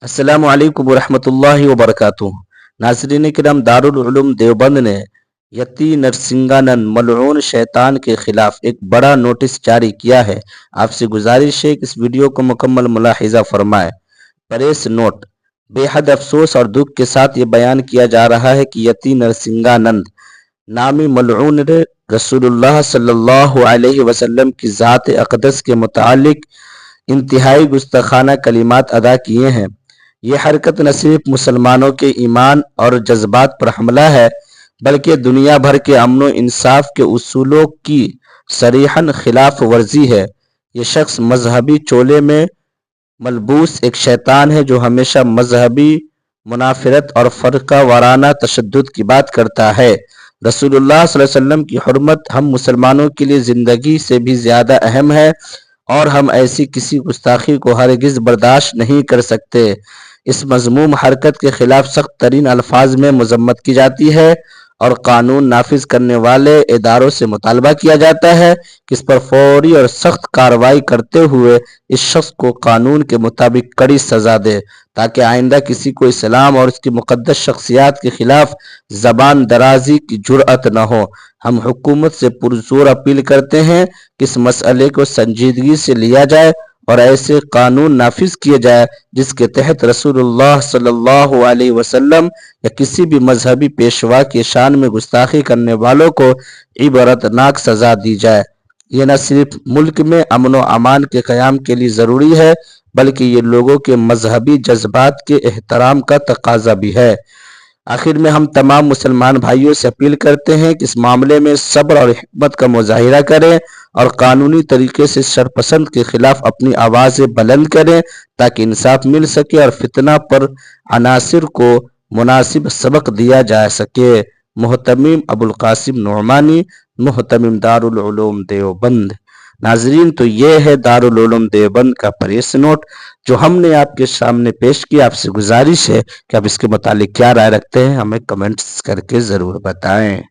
अस्सलामु अलैकुम वरहमतुल्लाहि वबरकातुहू। नाज़रीन किराम, दारुल उलूम देवबंद ने यती नरसिंगानंद मलऊन शैतान के खिलाफ एक बड़ा नोटिस जारी किया है। आपसे गुजारिश है कि इस वीडियो को मुकम्मल मुलाहिजा फरमाएं। प्रेस नोट: बेहद अफसोस और दुख के साथ ये बयान किया जा रहा है कि यती नरसिंगानंद नामी मलऊन ने रसूलुल्लाह सल्लल्लाहु अलैहि वसल्लम की ज़ात अक़दस के मुतालिक इंतहाई गुस्ताखाना कलिमात अदा किए हैं। ये हरकत न सिर्फ मुसलमानों के ईमान और जज्बात पर हमला है, बल्कि दुनिया भर के अमन इंसाफ के उसूलों की सरीहन खिलाफ वर्जी है। ये शख्स मजहबी चोले में मलबूस एक शैतान है जो हमेशा मजहबी मुनाफिरत और फ़र्का वाराना तशद्दुद की बात करता है। रसूलुल्लाह सल्लल्लाहु अलैहि वसल्लम की हुर्मत हम मुसलमानों के लिए ज़िंदगी से भी ज़्यादा अहम है और हम ऐसी किसी गुस्ताखी को हरगिज़ बर्दाश्त नहीं कर सकते। इस मज़मूम हरकत के खिलाफ सख्त तरीन अल्फाज में मजम्मत की जाती है और कानून नाफिज करने वाले इदारों से मुतालबा किया जाता है कि इस पर फौरी और सख्त कार्रवाई करते हुए इस शख्स को कानून के मुताबिक कड़ी सजा दे, ताकि आइंदा किसी को इस्लाम और इसकी मुक़द्दस शख्सियात के खिलाफ ज़बान दराजी की जुर्अत न हो। हम हुकूमत से पुरज़ोर अपील करते हैं कि इस मसले को संजीदगी से लिया जाए और ऐसे कानून नाफिज किए जाए जिसके तहत रसूलुल्लाह सल्लल्लाहु अलैहि वसल्लम या किसी भी मजहबी पेशवा की शान में गुस्ताखी करने वालों को इबरतनाक सजा दी जाए। ये न सिर्फ मुल्क में अमन व अमान के क़याम के लिए ज़रूरी है, बल्कि ये लोगों के मजहबी जज्बात के एहतराम का तकाजा भी है। आखिर में हम तमाम मुसलमान भाइयों से अपील करते हैं कि इस मामले में सब्र और हिकमत का मुजाहिरा करें और कानूनी तरीके से शरपसंद के खिलाफ अपनी आवाज़ें बुलंद करें, ताकि इंसाफ मिल सके और फितना पर अनासिर को मुनासिब सबक दिया जा सके। मोहतमिम अबुल कासिम नोमानी, मोहतमिम दारुल उलूम देवबंद। नाजरीन, तो ये है दारुल उलूम देवबंद का प्रेस नोट जो हमने आपके सामने पेश किया। आपसे गुजारिश है कि आप इसके मुतालिक क्या राय रखते हैं, हमें कमेंट्स करके ज़रूर बताएं।